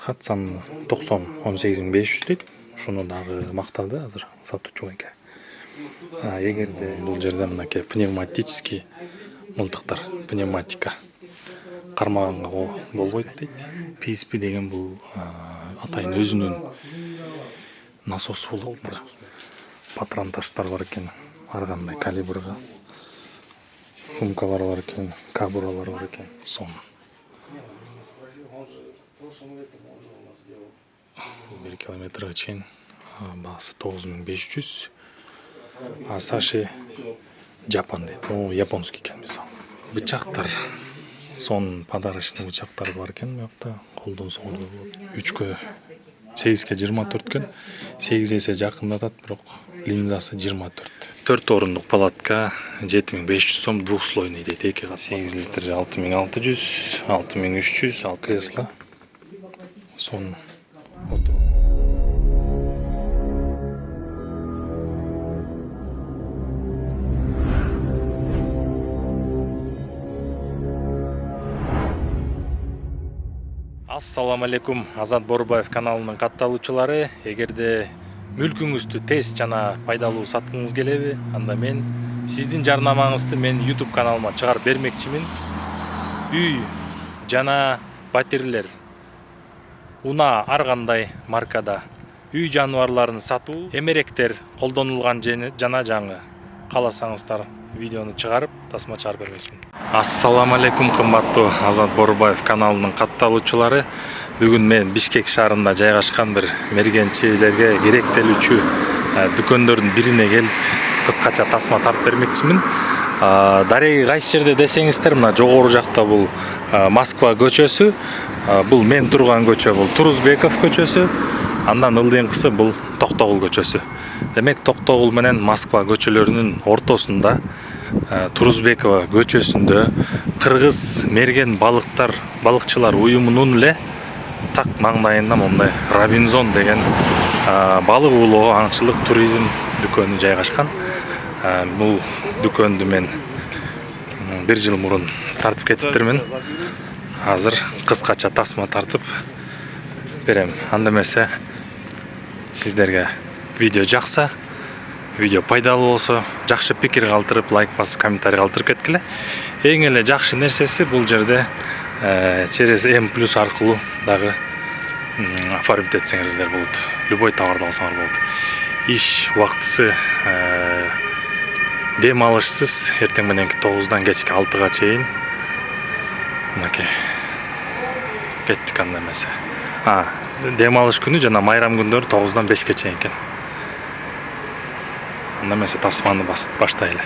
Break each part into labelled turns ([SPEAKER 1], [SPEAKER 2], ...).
[SPEAKER 1] хат саны 90-18.500 дейт. Шуну дагы мактады азыр сатуучу экен. Эгерде бул жерде мынакей пневматический мылтыктар, пневматика кармаганга болбойт дейт. PSP деген бул атайын өзүнүн насосу болот. Патрон таштар бар экен, ар кандай калибрга. Сумкалар бар экен, кабуралар бар экен. Сон 1 километрге чейин баасы 9500. Саши Жапон дейт. Японский экен мисалы. Бычактар, сон подарочный бычактар бар экен бuyakta. Колдон согууга болот. 3-кө 8-ке 24 экен. 8 эсе жакындатат, бирок линзасы 24. 4 орундук палатка 7500 сом, двухслойный дейт. 8 литр 6600, 6300, ал кресло. Сон Ассаламу алейкум, Азат Борубаев каналынын катталуучулары. Эгерде мүлкүңүздү тез жана пайдалуу саткыңыз келеби, анда мен сиздин жарнамаңызды мен YouTube каналыма чыгарып бермекчимин. Үй жана батирлер, унаа ар кандай маркада үй жаныбарларын сатуу, эмеректер колдонулган жана жаңы кааласаңыздар видеону чыгарып тасма чыгарып бермекчимин. Ассаламу алейкум, кымбаттуу Азат Борубаев каналынын катталуучулары. Бүгүн мен Бишкек шаарында жайгашкан бир мергенчилерге керектелүүчү дүкөндөрдүн бирине келип кыскача тасма тартып бермекчимин. Дареги кайсы жерде десеңиздер, мына жогору жакта бул Москва көчөсү, бул мен турган көчө бул Турузбеков көчөсү, андан ылдыйынкысы бул Токтогул көчөсү. Демек Токтогул менен Москва көчөлөрүнүн ортосунда Турузбекова көчөсүндө кыргыз мерген балыкчылар уюмунун эле так маңдайында мондай Робинзон деген балык уулоо, аңчылык, туризм дүкөнү жайгашкан. Бул дүкөндү мен 1 жыл мурун тартып кетиптирмин. Азыр кыскача тасма тартып берем. Анда эмесе сиздерге видео жакса, видео пайдалуу болсо, жакшы пикир калтырып, лайк басып, комментарий калтырып кеткиле. Эң эле жакшы нерсеси бул жерде через M+ аркылуу дагы оформить этсеңиздер болот. Любой товарды алсаңар болот. Иш убактысы дем алышсыз, эртең мененки 9-дан кечки 6-га чейин. Мынакей кеттик анда эмесе. Дем алыш күнү жана майрам күндөрү 9-дан 5-ке чейин экен. Анда эмесе тасманы баштайлы.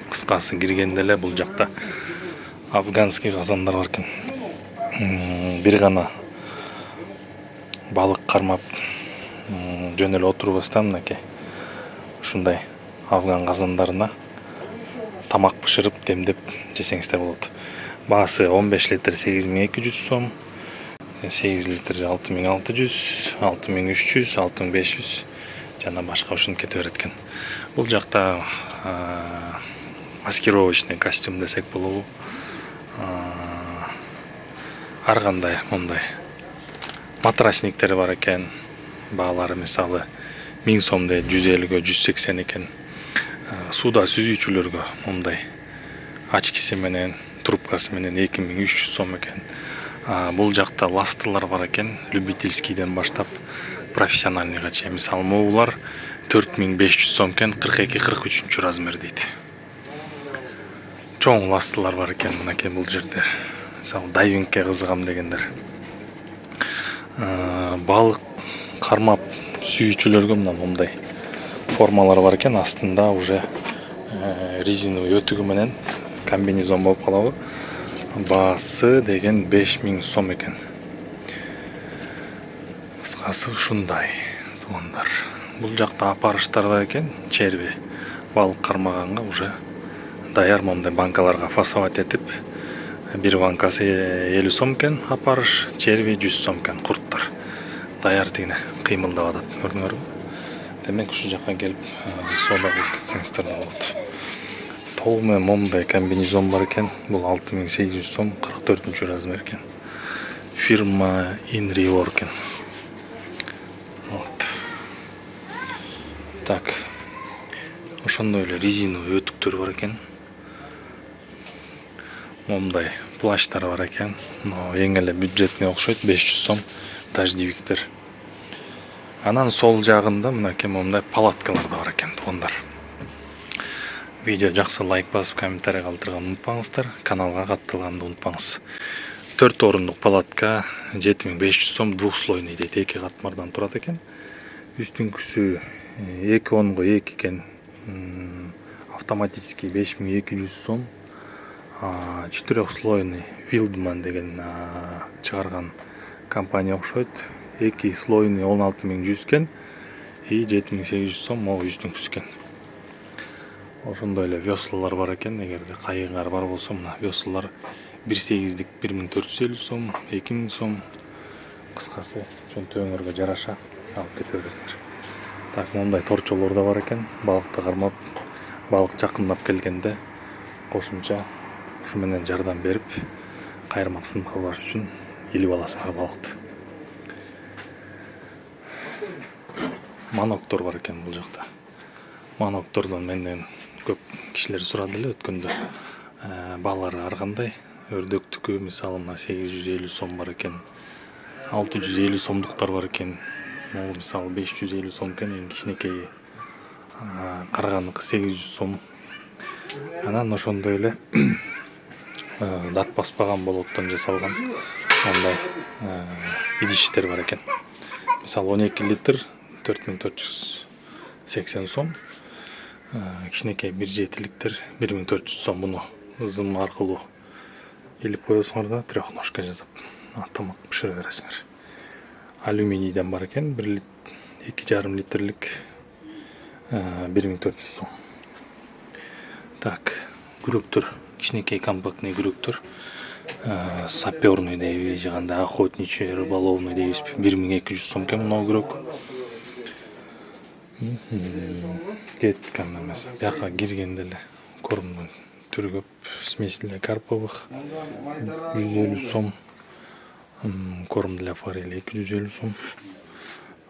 [SPEAKER 1] Кыскасы киргенде эле бул жакта афганский казандар бар экен. Бир гана балык кармап жөн эле отурбастан мынакей ушундай афган казандарына тамак бышырып, демдеп жесеңиздер болот. Баасы 15 литр 8200 сом, 8 литр 6600, 6300, 6500 жана башка ушуну кете берет экен. Бул жакта маскировочный костюм десек болобу. Ар кандай мондай матрасниктер бар экен. Баалары мисалы 1000 сом дейт, 150-гө 180 экен. Сууда сүзүүчүлөргө мондай очкиси менен, трубкасы менен 2300 сом экен. Бул жакта ластылар бар экен, любительскийден баштап профессиональныйга чейин. Мисалы могулар 4500 сом экен, 42-43 размер дейт. Чоң ластылар бар экен мынакей бул жерде. Мисалы дайвингке кызыгам дегендер. Балык кармап сүйүүчүлөргө мондай формалар бар экен, астында уже резиновый өтүгү менен комбинезон болуп калабы. Баасы деген 5000 сом экен. Кыскасы ушундай туугандар. Бул жакта апарыштар бар экен, черви балык кармаганга уже даяр мондай банкаларга фасовать этип, бир банкасы 50 сом экен, апарыш, черви 100 сом экен, курттар. Даяр тигине кыймылдап атат, көрдүңөрбү? Демек ушу жакка келип соода кылып кетсеңиздер болот. Толугу менен мондай комбинезон бар экен. Бул 6800 сом, 44-размер экен. фирма Inreworking. Вот. Так. Ошондой эле резиновый өтүктөр бар экен. Момдай плащтар бар экен. Но эң эле бюджетный окшойт, 500 сом дождевиктер. Анан сол жагында мынакей момдай палаткалар да бар экен, туугандар. Видео жакса лайк басып, комментарий калтырганды унутпаңыздар. Каналга катталганды унутпаңыз. 4 орундук палатка 7500 сом, двухслойный дейт, 2 катмардан турат экен. Үстүңкүсү 2.10 2 экен. Автоматический 5200 сом. 4-слойный Wildman деген чыгарган компания окшойт. 2-слойный 16100 экен. И 7800 сом могу үстүңкүсү экен. Ошондой эле веслалар бар экен. Эгерде кайыгыңар бар болсо, мына веслалар 1.8-дик 1450 сом, 2000 сом. Кыскасы, чөнтөгүңөргө жараша алып кете бересиңер. Так, мондай торчолор да бар экен. Балыкты кармап, балык жакындап келгенде кошумча ушу менен жардам берип, кайырмак сынып калбаш үчүн илип аласыңар балыкты. Маноктор бар экен бул жакта. Маноктордон менден көп кишилер сурады эле өткөндө. Баалары ар кандай? Өрдөктүкү мисалы 850 сом бар экен. 650 сомдуктар бар экен. Могу мисалы 550 сом экен, эң кичинекейи. Карганыкы 800 сом. Анан ошондой эле дат баспаган болоттон жасалган мондай идиштер бар экен. Мисалы 12 литр 4480 сом. Кичинекей 1.7-ликтер 1400 сом. Буну зым аркылуу илип коесуңар да трехножка жасап тамак пишире бересиңер. Алюминийден бар экен, 2,5 литрлик 1400 сом. Так, күрөктөр, кичинекей компактный күрөктөр. Саперный дейбиз, жаганда охотничий, рыболовный дейбиз, 1200 сом экен мына күрөк. Кеткен эмес. Бияка киргенде эле кормдун түрү көп. Смесь для карповых 150 сом. Корм для форели 250 сом.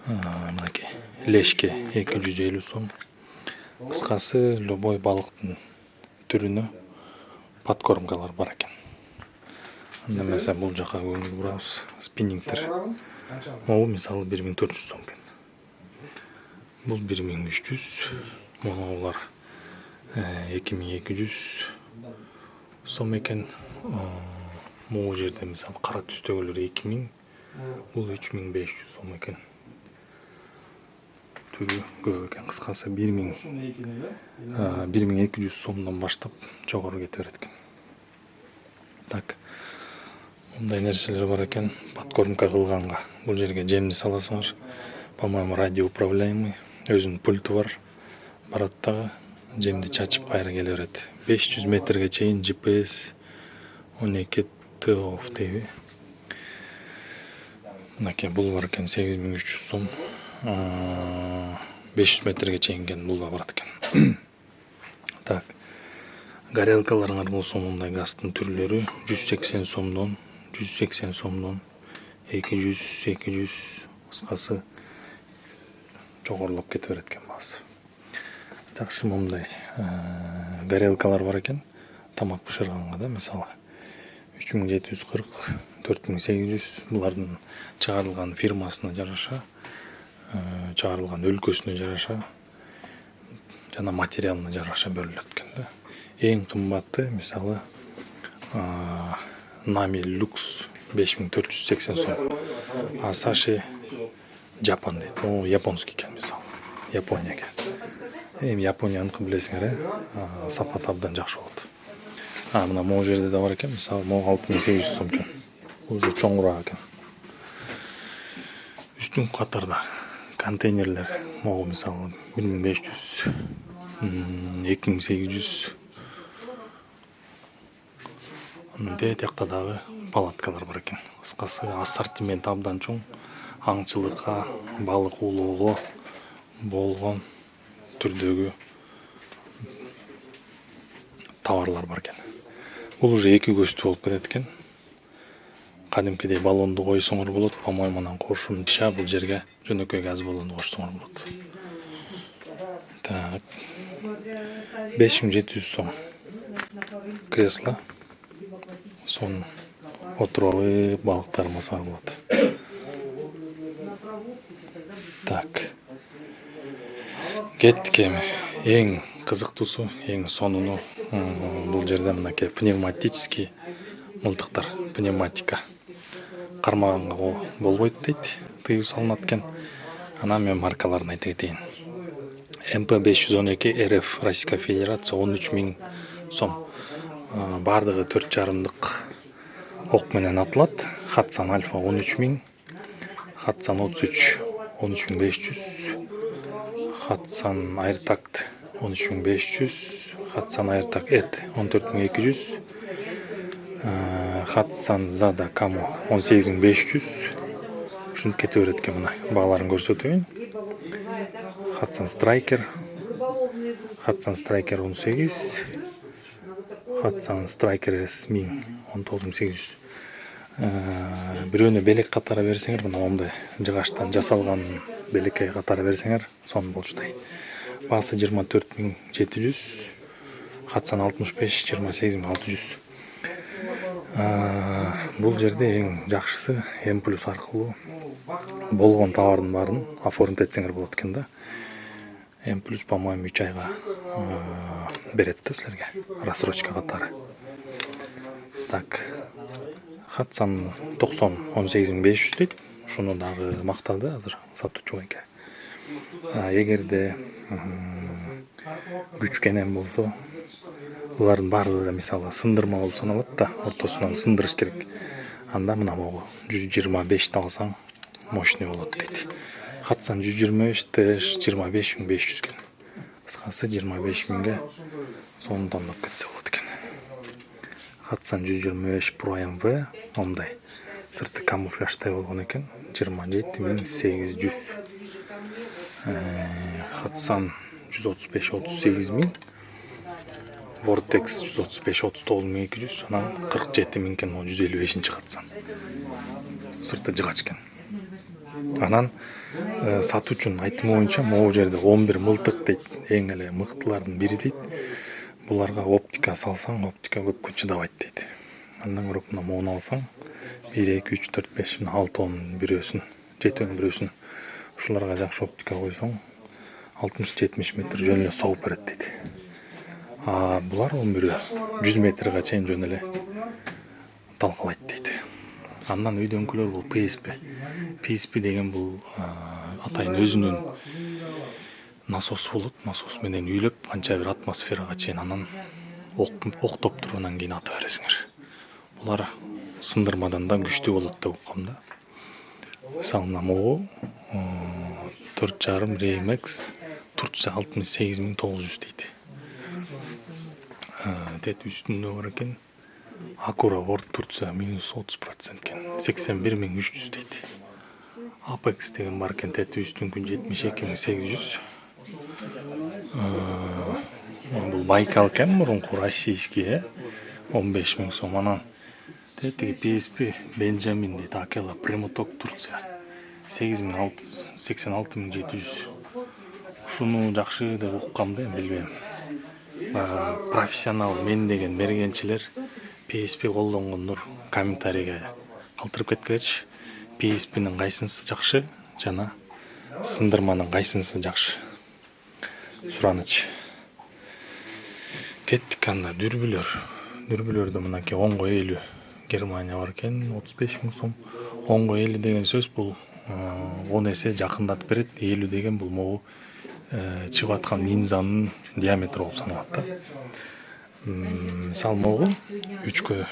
[SPEAKER 1] Мынакей лешке 250 сом. Кыскасы, любой балыктын түрүнө подкормкалар бар экен. Анда эмесе бул жака көңүл бурабыз. Спиннингтер. Могу мисалы 1400 сом экен. Бул 1300. Монулар 2200 сом экен. Могу жерде мисалы кара түстөгүлөр 2000. Бул 3500 сом экен. Түрү көп экен. Кыскасы 1200 сомдон баштап жогору кете берет экен. Так. Мындай нерселер бар экен. Подкормка кылганга. Бул жерге жемди саласыңар. По-моему, радиоуправляемый. Өзүнүн пульту бар. Барат дагы жемди чачып кайра келе берет. 500 метрге чейин GPS 12 ТОФ дейби. Мынакей бул бар экен 8300 сом. 500 метрге чейин бул да барат экен. Так. Горелкаларыңар болсо мындай газдын түрлөрү 180 сомдон, 200 кыскасы жогорулап кете берет экен баасы. Жакшы мындай горелкалар бар экен. Тамак бышырганга да, мисалы 3740, 4800 булардын чыгарылган фирмасына жараша, чыгарылган өлкөсүнө жараша жана материалына жараша бөлүнөт экен да. Эң кымбаты мисалы Nami Lux 5480 сом. Asahi Japan дейт. О, японский экен мисалы. Япония экен. Эми Японияныкы билесиңер, сапаты абдан жакшы болот. Мына могу жерде да бар экен, мисалы могу 6800 сом экен. Уже чоңураак экен. Үстүн катарда контейнерлер могу мисалы 1500, 2800. Мындай тиякта дагы палаткалар бар экен. Кыскасы ассортимент абдан чоң. Аңчылыкка, балык улоого болгон түрдөгү товарлар бар экен. Бул уже эки көстүү болуп кетет экен. кадимкидей баллонду койсоңор болот. По-моему, анан кошумча бул жерге жөнөкөй газ баллонду кошсоңор болот. Так. 5700 сом. Кресло. Сон отуруп алып балыктар масага болот. Так. Кеттик эми. Эң кызыктуусу, эң сонуну бул жерде мынакей пневматический мылтыктар, пневматика. Кармаганга болбойт дейт, тыюу салынат экен. Анан мен маркаларын айта кетейин. МП-512 РФ Российская Федерация 13.000 сом. Бардыгы 4,5-дык ок менен атылат. Хатсан Альфа 13.000, Хатсан 33 13.500, Хатсан Airtact 13.500, Хатсан Airtact Эд 14.200, Хатсан Зада Камо 18.500. Ушинтип кете берет экен, мына бааларын көрсөтөйүн. Хатсан Страйкер 18, Хатсан Страйкер S 1000 19.800. Бирөөнө белек катары берсеңер, мына мондай жыгачтан жасалган белекке катары берсеңер, сон болчудай. Баасы 24.700, Хатсан 65 28.600. Бул жерде эң жакшысы М+ аркылуу болгон товардын баарын оформить этсеңер болот экен да. М+, по-моему, 3 айга берет да силерге рассрочка катары. Так. Хатсан 90 18.500 дейт. Ушуну дагы мактады азыр сатуучу эке. Эгерде күч кенен болсо, булардын баардыгы мисалы сындырма болуп саналат да, ортосунан сындырыш керек. Анда мына могу 125 алсаң мощный болот дейт. Хатсан 125 TH 25.500 экен. Кыскасы 25.000ге сонун тандап кетсе болот экен. Хатсан 125 Pro MV мондай сырты камуфляжтай болгон экен. 27.800. Хатсан 135 38.000, Vortex 135 39.200, анан 47.000 экен, 155-чи Хатсан. Сырты жыгач экен. Анан сатуучунун айтымы боюнча могу жерде 11 мылтык дейт, эң эле мыктылардын бири дейт. Буларга оптика салсаң, оптика көпкө чыдабайт дейт. Андан көрө мына моуну алсаң, 1 2 3 4 5 6 бирөөсүн, 7 бирөөсүн ушуларга жакшы оптика койсоң, 60-70 метр жөн эле согуп берет дейт. Булар 100 метрге чейин жөн эле талкалайт дейт. Андан үйдөнкүлөр бул PSP деген бул атайын өзүнүн насосу болот. Насос менен үйлөп канча бир атмосферага чейин анан октоп туруп анан кийин ата бересиңер. Булар сындырмадан да күчтүү болот деп уккам да. Мисалы могу 4,5 Remax Турция 68.900 дейт. Тет үстүндө бар экен. Акура World Турция минус 30% экен. 81.300 дейт. Apex деген бар экен, тет үстүнкү 72.800. Бул Байкал экен, мурунку российский, 15.000 сом. Анан тетиги PSP Benjamin дейт, Акела Прямоток Турция 86.700. Ушуну жакшы деп уккам да, билбейм. Профессионал мен деген мергенчилер PSP колдонгондор комментарийге калтырып кеткилечи. PSP'нин кайсынысы жакшы жана сындырманын кайсынысы жакшы? Сураныч. Кеттик анда дүрбүлөрдө мынакей 10.50 Германия бар экен, 35.000 сом. 10.50 деген сөз бул 10 эсе жакындатып берет. 50 деген бул могу чыгып аткан линзанын диаметри болуп саналат да. Мисалы могу 3-кө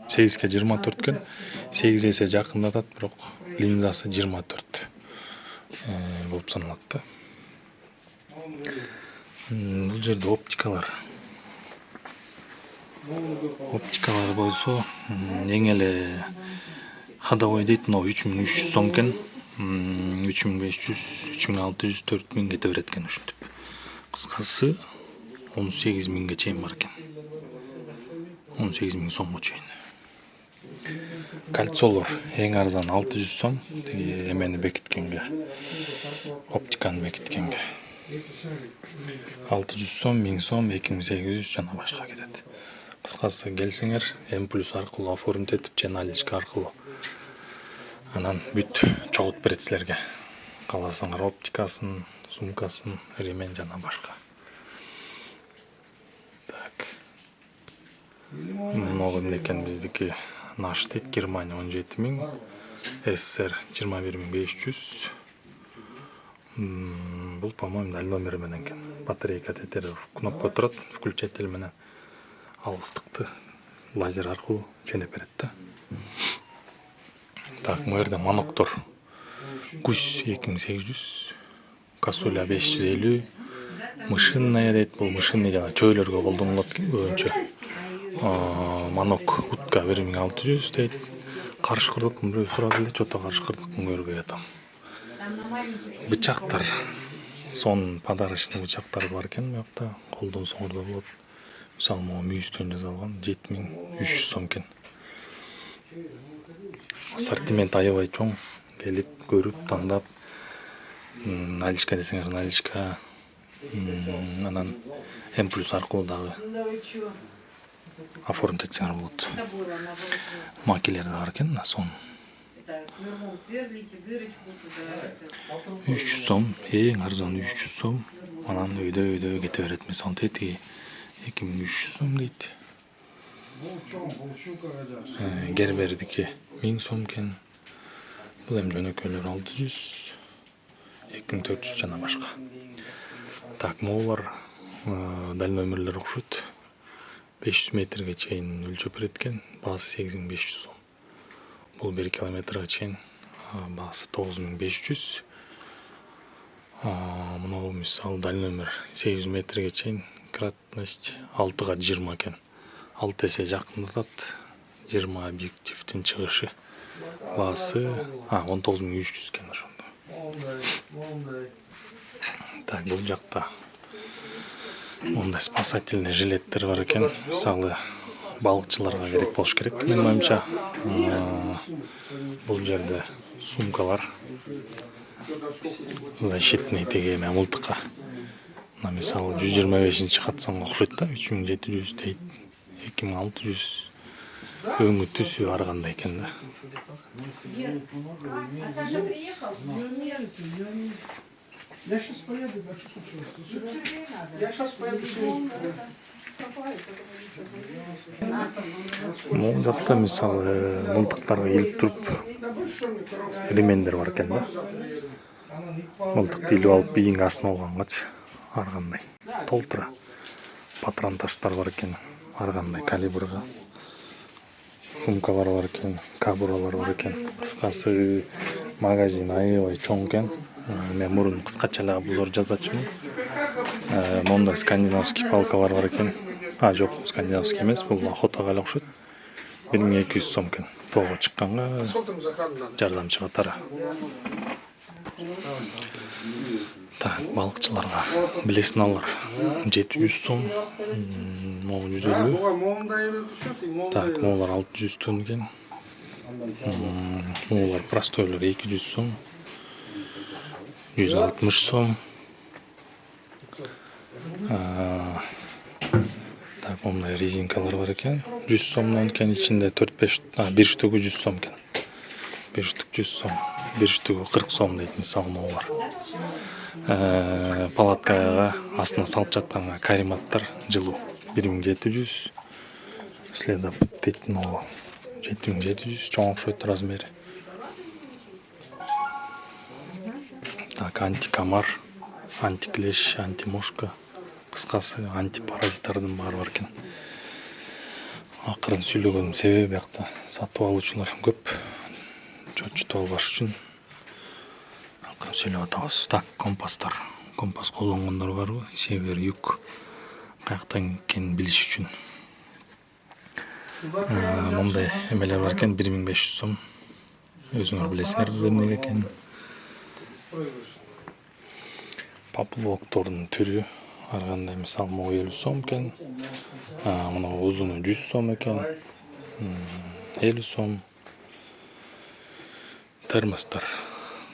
[SPEAKER 1] 8-ке 24 экен, 8 эсе жакындатат, бирок линзасы 24 болуп саналат да. Бул жерде оптикалар болсо, эң эле ходовой дейт, мына 3300 сом экен. 3500, 3600, 4000 кете берет экен ушинтип. Кыскасы 18.000ге чейин бар экен. 18.000 сомго чейин. Кольцолор эң арзан 600 сом. Тиги эмени бекиткенге, оптиканы бекиткенге 600 сом, 1000 сом, 2800 жана башка кетет. Кыскасы келсеңер, М+ аркылуу оформить этип, же наличка аркылуу анан бүт чогулуп берет силерге. Кааласаңар оптикасын, сумкасын, ремень жана башка. Так. Много экен биздики наш дейт. Германия 17 000, СССР 21 500. Бул, по-моему, дал номери менен экен. Батарейка тетерип кнопка турат, включатель менен алыстыкты лазер аркылуу ченеп берет да. Так, бул жерде моноктор. Гусь 2800, косуля 550, мышиная дейт. Бул мышиный жана чөйлөргө колдонулат экен көбүнчө. Манок утка 1600 дейт. Карышкырдык бирөө сурады эле, чото карышкырдыкын көрбөй атам. Бычактар, сон подарочный бычактар бар экен буякта, колдонсоңор да болот. Мисалы, могу мүйүстөн жасалган 7300 сом экен. Ассортимент аябай чоң. Келип, көрүп, тандап, наличка десеңер наличка, анан М+ аркылуу дагы оформить этсеңер болот. Макилер да бар экен, сон 300 сом, эң арзан 300 сом. Анан өйдө кете берет. Мисалы, тетиги 2300 сом дейт. Гербердики 1000 сом экен. Бул эми жөнөкөйлөр 600, 2400 жана башка. Так, могулар дал номерлер окшойт. 500 метрге чейин өлчөп берет экен. Баасы 8500 сом. Бул 1 километрге чейин баасы 9500. Мына мисалы дал номер 800 метрге чейин кратность 6га 20 экен. 6 эсе жакындатат. 20 объективдин чыгышы. Баасы 19300 экен ошондо. Так, бул жакта мондай спасательный жилеттер бар экен. Мисалы, балыкчыларга керек болуш керек, менин оюмча. Бул жерде сумкалар, защитный теге эме мылтыкка. Мына мисалы 125-чи катсаңга окшойт да, 3700 дейт, 2600. Өңү түсү ар кандай экен да.
[SPEAKER 2] Саша приехал? Я сейчас поеду, большой Я сейчас поеду.
[SPEAKER 1] Могу жакта мисалы мылтыктарга илип туруп ремендер бар экен да. Мылтыкты илип алып бийиңе астына алгангачы ар кандай толтура. Патрон таштар бар экен, ар кандай калибрга. Сумкалар бар экен, кабуралар бар экен. Кыскасы магазин аябай чоң экен. Мен мурун кыскача эле обзор жасачумун. Монда скандинавский палкалар бар экен. Жок, скандинавский эмес, бул охотага эле окшойт. 1200 сом экен. Тоого чыкканга жардамчы катары. Так, балыкчыларга блесналар 700 сом, могу 150. Так, могулар 600 тонн экен. Могулар простойлор 200 сом, 160 сом. Так, мондай резинкалар бар экен. 100 сомдон экен, ичинде 4-5, бир штугу 100 сом экен. Бир штук 100 сом, бир штугу 40 сом дейт мисалы могулар. Палаткага астына салып жатканга карематтар жылуу 1700. Следопыт дейт, 7700, чоң окшойт размери. Так, антикомар, антиклеш, антимошка. Кыскасы антипаразиттардын баары бар экен. Акырын сүйлөгөнүм себеби биякта сатып алуучулар көп. Чочутуп албаш үчүн акырын сүйлөп атабыз. Так, компастар. Компас колдонгондор барбы? Север, юг каяктан экенин билиш үчүн. Мондай эмелер бар экен, 1500 сом. Өзүңөр билесиңер эмне экенин. Поплавоктордун түрү ар кандай, мисалы, могу 50 сом экен. Мына узуну 100 сом экен. 50 сом. термостор.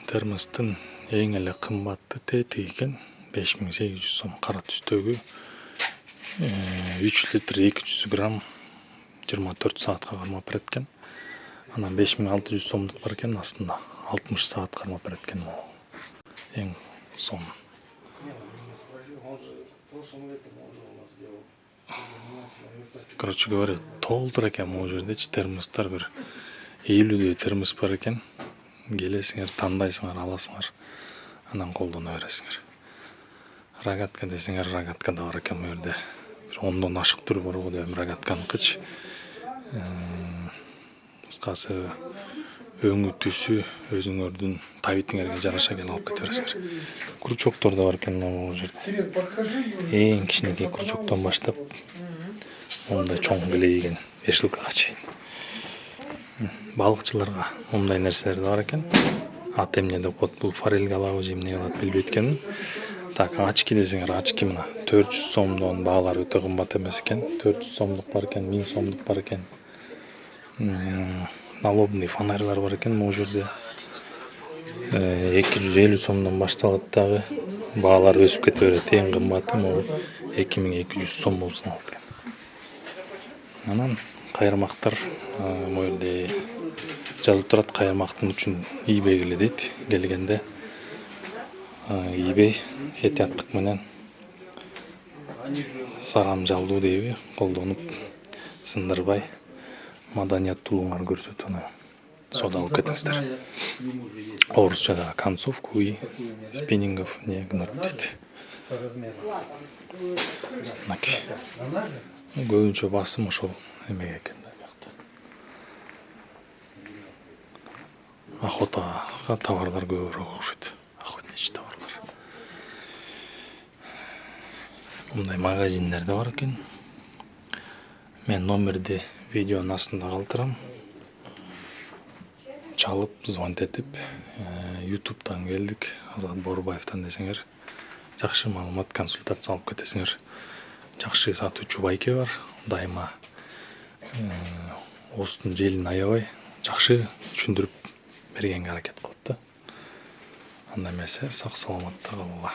[SPEAKER 1] Термостун эң эле кымбатты тетиги экен 5800 сом. Кара түстөгү 3 литр 200 грамм 24 саатка кармап берет экен. Анан 5600 сомдук бар экен, астында 60 саат кармап берет экен. Эң сом. Короче говоря, толтур экен могу жердечи термостор, бир 50 термос бар экен. Келесиңер, тандайсыңар, аласыңар, анан колдоно бересиңер. Рогатка десеңер, рогатка да бар экен бу жерде. Бир 10дон ашык түрү бар го дейм рогатканыкычы. Кыскасы өңү түсү өзүңөрдүн табитиңерге жараша экен, алып кете бересиңер. Крючоктор да бар экен могу жерде. Эң кичинекей крючоктон баштап мындай чоң билейген 5 жылкыга чейин. Балыкчыларга мындай нерселер да бар экен. Ат эмне деп коет, бул форель калабы же эмне калат билбейт экенмин. Так, очки десеңер, очки мына 400 сомдон, баалар өтө кымбат эмес экен. 400 сомдук бар экен, 1000 сомдук бар экен. Налобный фонарьлар бар экен могу жерде. 250 сомдон башталат дагы. Баалар өсүп кете берет. Эң кымбаты могу 2200 сом болуп саналат экен. Анан кайырмактар могу жерде жазып турат, кайырмактын үчүн eBay келе дейт. Келгенде eBay этияттык менен сарам жалдуу дейби, колдонуп сындырбай маданияттуулугуңарды көрсөтүп анан соода алып кетиңиздер. Орусчада концовку и спиннингов не гнуть дейт. Мынакей. Көбүнчө басым ошол эмеге экен да бuyakta. Охотага товарлар көбүрөөк окшойт. Охотничий товарлар. Мындай магазиндер да бар экен. Мен номерди видеонун астында калтырам. Чалып, звонить этип, YouTube'дан келдик, Азат Борбаевтан десеңер, жакшы маалымат, консультация алып кетесиңер. Жакшы сатуучу байке бар, дайыма оостун желин аябай жакшы түшүндүрүп бергенге аракет кылат да. Анда эмесе сак саламатта калгыла.